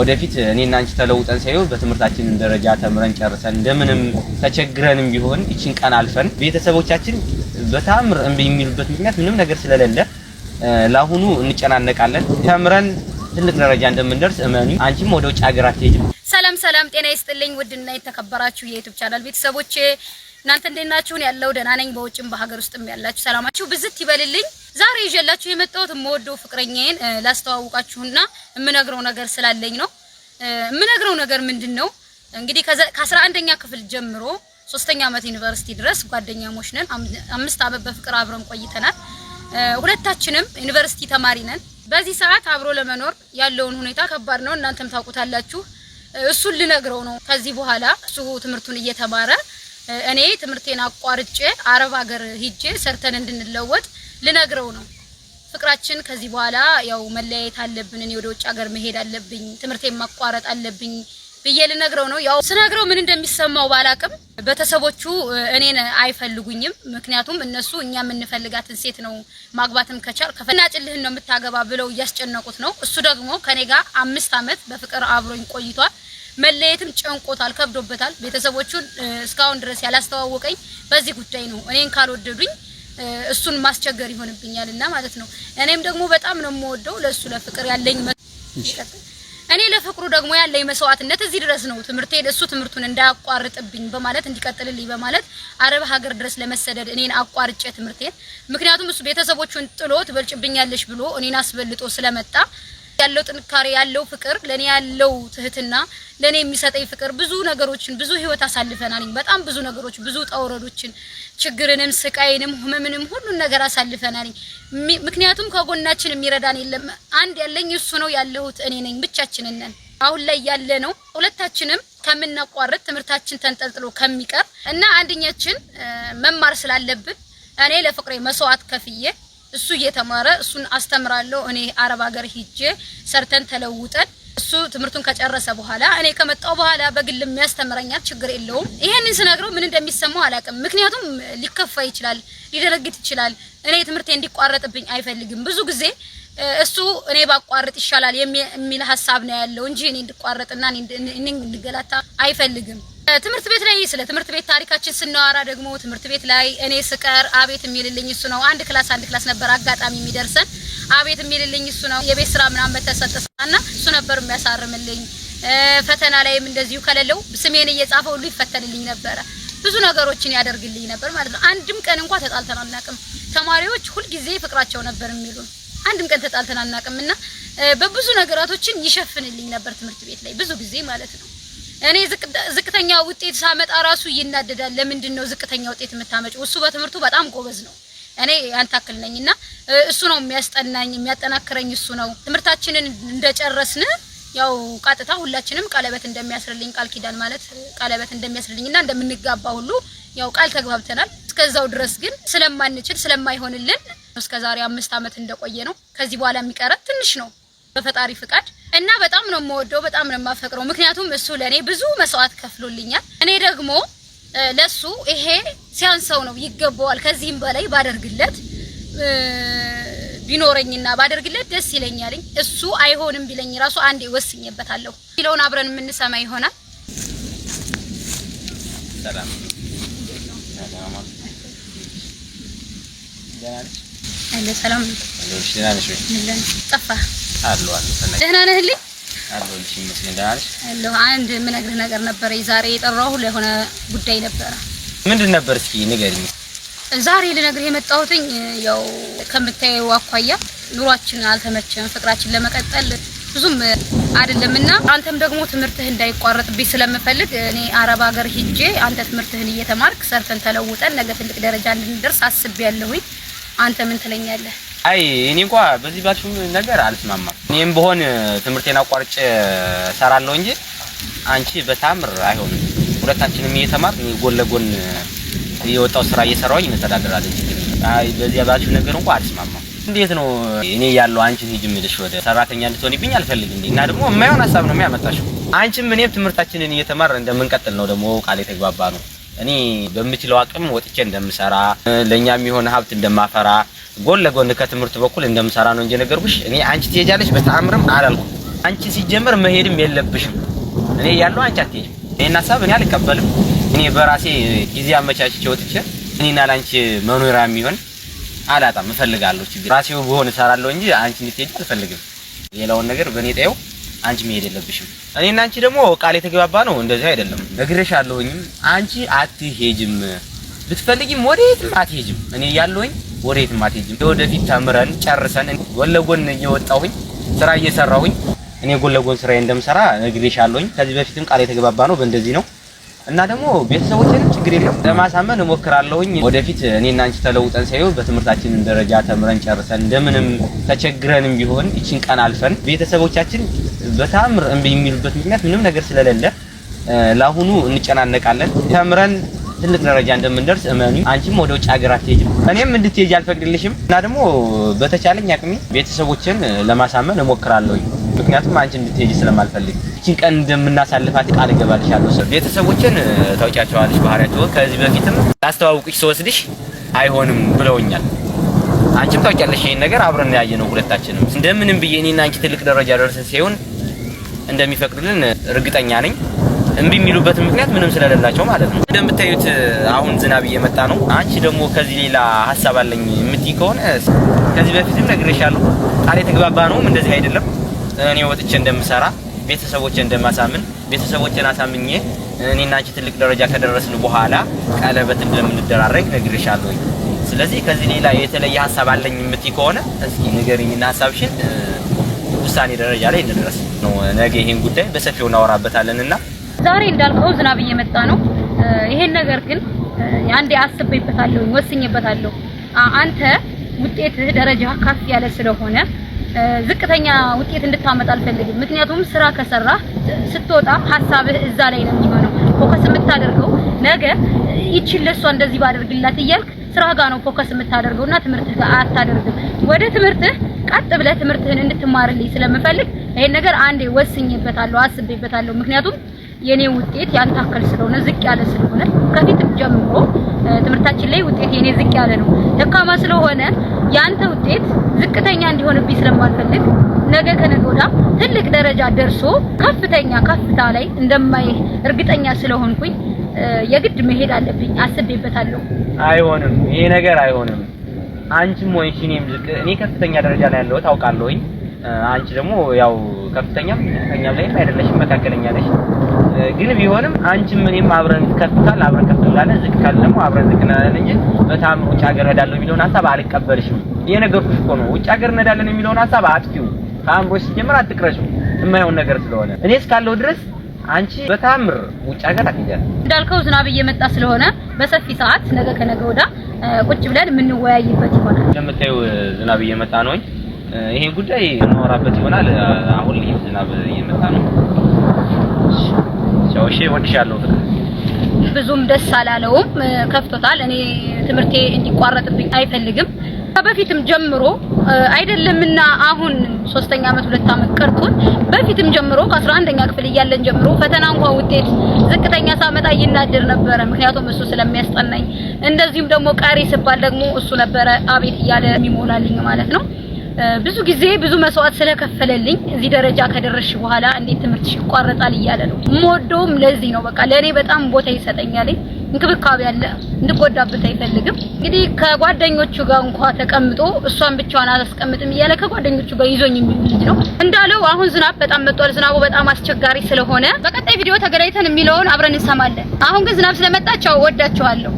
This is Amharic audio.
ወደፊት እኔና አንቺ ተለውጠን ሳይሆን በትምህርታችን ደረጃ ተምረን ጨርሰን እንደምንም ተቸግረንም ቢሆን እቺን ቀን አልፈን ቤተሰቦቻችን በጣም እምቢ የሚሉበት ምክንያት ምንም ነገር ስለሌለ ለአሁኑ እንጨናነቃለን። ተምረን ትልቅ ደረጃ እንደምንደርስ እመኑ። አንቺም ወደ ውጭ ሀገር አትሄጂም። ሰላም ጤና ይስጥልኝ ውድና የተከበራችሁ የዩቲዩብ ቻናል ቤተሰቦቼ እናንተ እንደናችሁ ያለው ደህና ነኝ። በውጭም በሀገር ውስጥም ያላችሁ ሰላማችሁ ብዝት ይበልልኝ። ዛሬ ይዤላችሁ የመጣሁት የምወደው ፍቅረኛዬን ላስተዋውቃችሁና የምነግረው ነገር ስላለኝ ነው። የምነግረው ነገር ምንድነው? እንግዲህ ከ11ኛ ክፍል ጀምሮ 3ኛ ዓመት ዩኒቨርሲቲ ድረስ ጓደኛሞች ነን። 5 ዓመት በፍቅር አብረን ቆይተናል። ሁለታችንም ዩኒቨርሲቲ ተማሪ ነን። በዚህ ሰዓት አብሮ ለመኖር ያለውን ሁኔታ ከባድ ነው። እናንተም ታውቁታላችሁ። እሱን ልነግረው ነው። ከዚህ በኋላ እሱ ትምህርቱን እየተማረ እኔ ትምህርቴን አቋርጬ አረብ ሀገር ሂጄ ሰርተን እንድንለወጥ ልነግረው ነው። ፍቅራችን ከዚህ በኋላ ያው መለያየት አለብን። እኔ ወደ ውጭ ሀገር መሄድ አለብኝ፣ ትምህርቴን ማቋረጥ አለብኝ ብዬ ልነግረው ነው። ያው ስነግረው ምን እንደሚሰማው ባላቅም ቤተሰቦቹ እኔን አይፈልጉኝም። ምክንያቱም እነሱ እኛ የምንፈልጋትን ሴት ነው ማግባትም ከቻል ከፈናጭልህን ነው የምታገባ ብለው እያስጨነቁት ነው። እሱ ደግሞ ከኔ ጋር 5 ዓመት በፍቅር አብሮኝ ቆይቷል። መለየትም ጨንቆታል፣ ከብዶበታል። ቤተሰቦቹን እስካሁን ድረስ ያላስተዋወቀኝ በዚህ ጉዳይ ነው። እኔን ካልወደዱኝ እሱን ማስቸገር ይሆንብኛልና ማለት ነው። እኔም ደግሞ በጣም ነው የምወደው። ለሱ ለፍቅር ያለኝ እኔ ለፍቅሩ ደግሞ ያለኝ መስዋዕትነት እዚህ ድረስ ነው። እሱ ትምህርቱን እንዳያቋርጥብኝ በማለት እንዲቀጥልልኝ በማለት አረብ ሀገር ድረስ ለመሰደድ እኔን አቋርጬ ትምህርቴን፣ ምክንያቱም እሱ ቤተሰቦቹን ጥሎ ትበልጭብኛለሽ ብሎ እኔን አስበልጦ ስለመጣ ያለው ጥንካሬ ያለው ፍቅር ለኔ ያለው ትህትና ለኔ የሚሰጠኝ ፍቅር ብዙ ነገሮችን ብዙ ህይወት አሳልፈናል። በጣም ብዙ ነገሮች ብዙ ጣውረዶችን ችግርንም ስቃይንም ህመምንም ሁሉን ነገር አሳልፈናል። ምክንያቱም ከጎናችን የሚረዳን የለም። አንድ ያለኝ እሱ ነው፣ ያለሁት እኔ ነኝ። ብቻችንን ነን አሁን ላይ ያለ ነው። ሁለታችንም ከምናቋርጥ ትምህርታችን ተንጠልጥሎ ከሚቀር እና አንደኛችን መማር ስላለብን እኔ ለፍቅሬ መስዋዕት ከፍዬ እሱ እየተማረ እሱን አስተምራለሁ። እኔ አረብ ሀገር ሂጄ ሰርተን ተለውጠን እሱ ትምህርቱን ከጨረሰ በኋላ እኔ ከመጣው በኋላ በግልም ያስተምረኛል፣ ችግር የለውም። ይሄንን ስነግረው ምን እንደሚሰማው አላውቅም። ምክንያቱም ሊከፋ ይችላል፣ ሊደረግት ይችላል። እኔ ትምህርቴ እንዲቋረጥብኝ አይፈልግም። ብዙ ጊዜ እሱ እኔ ባቋርጥ ይሻላል የሚል ሐሳብ ነው ያለው እንጂ እኔ እንድቋረጥና እኔ እንድገላታ አይፈልግም። ትምህርት ቤት ላይ ስለ ትምህርት ቤት ታሪካችን ስናወራ ደግሞ ትምህርት ቤት ላይ እኔ ስቀር አቤት የሚልልኝ እሱ ነው። አንድ ክላስ ነበር አጋጣሚ የሚደርሰን። አቤት የሚልልኝ እሱ ነው። የቤት ስራ ምናምን በተሰጠና እሱ ነበር የሚያሳርምልኝ። ፈተና ላይም እንደዚሁ ከሌለው ስሜን እየጻፈ ሁሉ ይፈተንልኝ ነበር። ብዙ ነገሮችን ያደርግልኝ ነበር ማለት ነው። አንድም ቀን እንኳን ተጣልተን አናውቅም። ተማሪዎች ሁሉ ጊዜ ፍቅራቸው ነበር የሚሉን። አንድም ቀን ተጣልተን አናውቅምና በብዙ ነገራቶችን ይሸፍንልኝ ነበር ትምህርት ቤት ላይ ብዙ ጊዜ ማለት ነው። እኔ ዝቅተኛ ውጤት ሳመጣ ራሱ ይናደዳል። ለምንድን ነው ዝቅተኛ ውጤት የምታመጪው? እሱ በትምህርቱ በጣም ጎበዝ ነው። እኔ ያንታክል ነኝና እሱ ነው የሚያስጠናኝ የሚያጠናክረኝ እሱ ነው። ትምህርታችንን እንደጨረስን ያው ቀጥታ ሁላችንም ቀለበት እንደሚያስርልኝ ቃል ኪዳን ማለት ቀለበት እንደሚያስርልኝና እንደምንጋባ ሁሉ ያው ቃል ተግባብተናል። እስከዛው ድረስ ግን ስለማንችል ስለማይሆንልን እስከዛሬ 5 ዓመት እንደቆየ ነው። ከዚህ በኋላ የሚቀረት ትንሽ ነው በፈጣሪ ፍቃድ እና በጣም ነው የምወደው፣ በጣም ነው የማፈቅረው። ምክንያቱም እሱ ለኔ ብዙ መስዋዕት ከፍሎልኛል። እኔ ደግሞ ለሱ ይሄ ሲያንሰው ነው፣ ይገባዋል። ከዚህም በላይ ባደርግለት ቢኖረኝና ባደርግለት ደስ ይለኛል። እሱ አይሆንም ቢለኝ ራሱ አንዴ ወስኜበታለሁ። ይለውን አብረን የምንሰማ ይሆናል። ሰላም ሰላም ጠፋ ደህና ነህልኝ? አለሁልሽ ይመስገን። ደህና ነሽ? አለሁ። አንድ የምነግርህ ነገር ነበር። ዛሬ የጠራሁ ለሆነ ጉዳይ ነበር። ምንድን ነበር? እስኪ ንገሪኝ። ዛሬ ልነግርህ የመጣሁትኝ ያው ከምታየው አኳያ ኑሯችን አልተመቸም፣ ፍቅራችን ለመቀጠል ብዙም አይደለምና አንተም ደግሞ ትምህርትህ እንዳይቋረጥብኝ ስለምፈልግ እኔ አረብ ሀገር ሂጄ አንተ ትምህርትህን እየተማርክ ሰርተን ተለውጠን ነገ ትልቅ ደረጃ እንድንደርስ አስቤያለሁኝ። አንተ ምን ትለኛለህ? አይ እኔ እንኳን በዚህ ባልሽው ነገር አልስማማም። እኔም በሆን ትምህርቴን አቋርጬ ሰራለሁ እንጂ አንቺ በታምር አይሆንም። ሁለታችንም እየተማርን ጎን ለጎን የወጣው ስራ እየሰራሁኝ እንተዳደራለን። አይ በዚህ ባልሽው ነገር እንኳን አልስማማም። እንዴት ነው እኔ ያለው አንቺ ሂጅ ምልሽ ወደ ሰራተኛ እንድትሆንብኝ አልፈልግም እና ደግሞ የማይሆን ሐሳብ ነው የሚያመጣሽው። አንቺም እኔም ትምህርታችንን እየተማርን እንደምንቀጥል ነው ደግሞ ቃል የተግባባ ነው። እኔ በምችለው አቅም ወጥቼ እንደምሰራ ለኛም የሆነ ሀብት እንደማፈራ ጎን ለጎን ከትምህርት በኩል እንደምሰራ ነው እንጂ ነገርኩሽ። እኔ አንቺ ትሄጃለሽ በተአምርም አላልኩም። አንቺ ሲጀመር መሄድም የለብሽም። እኔ ያለው አንቺ አትሄጂም። እኔና ሐሳብ እኔ አልቀበልም። እኔ በራሴ ጊዜ አመቻችቼ ወጥቼ እኔና ላንቺ መኖሪያ የሚሆን አላጣም እፈልጋለሁ። ችግር ራሴው በሆነ እሰራለሁ እንጂ አንቺ እንድትሄጂ አልፈልግም። ሌላውን ነገር በእኔ ጣየው። አንቺ መሄድ የለብሽም። እኔና አንቺ ደግሞ ቃል የተገባባ ነው። እንደዚህ አይደለም። ነግሬሻለሁኝ። አንቺ አትሄጂም። ብትፈልጊም ወዴትም አትሄጂም። እኔ ያለሁኝ ወዴትም አትሄጂም። ወደፊት ተምረን ጨርሰን ጎን ለጎን እየወጣሁኝ ስራ እየሰራሁኝ እኔ ጎን ለጎን ስራዬ እንደምሰራ ነግሬሻለሁኝ። ከዚህ በፊትም ቃል የተገባባ ነው። በእንደዚህ ነው እና ደግሞ ቤተሰቦቼን ችግር የለም ለማሳመን እሞክራለሁኝ። ወደፊት እኔና አንቺ ተለውጠን ሳይሆን በትምህርታችን ደረጃ ተምረን ጨርሰን እንደምንም ተቸግረንም ቢሆን እቺን ቀን አልፈን ቤተሰቦቻችን በጣም እምቢ የሚሉበት ምክንያት ምንም ነገር ስለሌለ ለአሁኑ እንጨናነቃለን። ተምረን ትልቅ ደረጃ እንደምንደርስ እመኑ። አንቺም ወደ ውጭ ሀገር አትሄጂም፣ እኔም እንድትሄጂ አልፈቅድልሽም እና ደግሞ በተቻለኝ አቅሜ ቤተሰቦችን ለማሳመን እሞክራለሁኝ። ምክንያቱም አንቺ እንድትሄጂ ስለማልፈልግ እቺን ቀን እንደምናሳልፋት ቃል እገባልሻለሁ። ቤተሰቦችን ታውቂያቸዋለሽ ባህሪያቸው። ከዚህ በፊትም ላስተዋውቅሽ ስወስድሽ አይሆንም ብለውኛል። አንቺም ታውቂያለሽ ይሄን ነገር አብረን ያየነው ሁለታችንም። እንደምንም ብዬ እኔና አንቺ ትልቅ ደረጃ ደርሰን ሲሆን እንደሚፈቅዱልን እርግጠኛ ነኝ። እምቢ የሚሉበት ምክንያት ምንም ስለሌላቸው ማለት ነው። እንደምታዩት አሁን ዝናብ እየመጣ ነው። አንቺ ደግሞ ከዚህ ሌላ ሐሳብ አለኝ የምትይ ከሆነ ከዚህ በፊትም ነግሬሻለሁ። ቃል የተግባባ ነውም እንደዚህ አይደለም። እኔ ወጥቼ እንደምሰራ ቤተሰቦቼን እንደማሳምን ቤተሰቦቼን አሳምኜ እኔና አንቺ ትልቅ ደረጃ ከደረስን በኋላ ቀለበት እንደምንደራረግ ነግሬሻለሁ። ስለዚህ ከዚህ ሌላ የተለየ ሐሳብ አለኝ የምትይ ከሆነ እስኪ ንገሪኝና ሐሳብሽን ውሳኔ ደረጃ ላይ እንድረስ ነው። ነገ ይሄን ጉዳይ በሰፊው እናወራበታለንና ዛሬ እንዳልከው ዝናብ እየመጣ ነው። ይሄን ነገር ግን አንዴ አስቤበታለሁ፣ ወስኜበታለሁ። አንተ ውጤትህ ደረጃ ከፍ ያለ ስለሆነ ዝቅተኛ ውጤት እንድታመጣ አልፈልግም። ምክንያቱም ስራ ከሰራ ስትወጣ ሐሳብህ እዛ ላይ ነው የሚሆነው። ፎከስ የምታደርገው ነገ ይችል ለሷ እንደዚህ ባደርግላት እያልክ ስራ ጋር ነው ፎከስ የምታደርገውና ትምህርትህ ጋር አታደርግም። ወደ ትምህርትህ ቀጥ ብለህ ትምህርትህን እንድትማርልኝ ስለምፈልግ ይሄን ነገር አንዴ ወስኜበታለሁ፣ አስቤበታለሁ። ምክንያቱም የኔ ውጤት ያንተ አከል ስለሆነ ዝቅ ያለ ስለሆነ ከፊት ጀምሮ ትምህርታችን ላይ ውጤት የኔ ዝቅ ያለ ነው። ደካማ ስለሆነ ያንተ ውጤት ዝቅተኛ እንዲሆንብኝ ስለማልፈልግ ነገ ከነገ ወዲያ ትልቅ ደረጃ ደርሶ ከፍተኛ ከፍታ ላይ እንደማይ እርግጠኛ ስለሆንኩኝ የግድ መሄድ አለብኝ። አስቤበታለሁ። አይሆንም፣ ይሄ ነገር አይሆንም። አንቺም ወይሽ እኔም ዝቅ እኔ ከፍተኛ ደረጃ ላይ ያለው ታውቃለሁኝ። አንቺ ደግሞ ያው ከፍተኛም ዝቅተኛም ላይ አይደለሽም፣ መካከለኛ ነሽ። ግን ቢሆንም አንቺም እኔም አብረን ከፍታል አብረን ከፍታለን ዝቅ ካለ ደግሞ አብረን ዝቅ እንላለን እንጂ በጣም ውጭ ሀገር እሄዳለሁ የሚለውን ሐሳብ አልቀበልሽም። የነገርኩሽ እኮ ነው። ውጭ ሀገር እንሄዳለን የሚለውን ሐሳብ አጥፊው። ከአእምሮሽ ሲጀምር አትቅረሽው፣ የማይሆን ነገር ስለሆነ እኔ እስካለሁ ድረስ አንቺ በታምር ውጭ ሀገር አትሄጃለሽ። እንዳልከው ዝናብ እየመጣ ስለሆነ በሰፊ ሰዓት ነገ ከነገ ወዲያ ቁጭ ብለን የምንወያይበት ይሆናል። እንደምታዩ ዝናብ እየመጣ ነው። ይሄን ጉዳይ እናወራበት ይሆናል። አሁን ላይ ዝናብ እየመጣ ነው። ቻውሺ ወድሻለሁ። ብዙም ደስ አላለውም፣ ከፍቶታል። እኔ ትምህርቴ እንዲቋረጥብኝ አይፈልግም። ከበፊትም ጀምሮ አይደለምና አሁን 3ኛ ዓመት 2 ዓመት ቀርቶን በፊትም ጀምሮ ከ11ኛ ክፍል እያለን ጀምሮ ፈተና እንኳን ውጤት ዝቅተኛ ሳመጣ ይናደር ነበረ። ምክንያቱም እሱ ስለሚያስጠናኝ፣ እንደዚህም ደግሞ ቀሪ ሲባል ደግሞ እሱ ነበረ አቤት እያለ የሚሞላልኝ ማለት ነው። ብዙ ጊዜ ብዙ መስዋዕት ስለከፈለልኝ እዚህ ደረጃ ከደረስሽ በኋላ እንዴት ትምህርትሽ ይቋረጣል እያለ ነው። ሞዶም ለዚህ ነው። በቃ ለኔ በጣም ቦታ ይሰጠኛል፣ እንክብካቤ አለ፣ እንድጎዳበት አይፈልግም። እንግዲህ ከጓደኞቹ ጋር እንኳን ተቀምጦ እሷን ብቻዋን አላስቀምጥም እያለ ከጓደኞቹ ጋር ይዞኝ የሚውል ነው። እንዳለው አሁን ዝናብ በጣም መጥቷል። ዝናቡ በጣም አስቸጋሪ ስለሆነ በቀጣይ ቪዲዮ ተገናኝተን የሚለውን አብረን እንሰማለን። አሁን ግን ዝናብ ስለመጣ ቻው፣ ወዳችኋለሁ።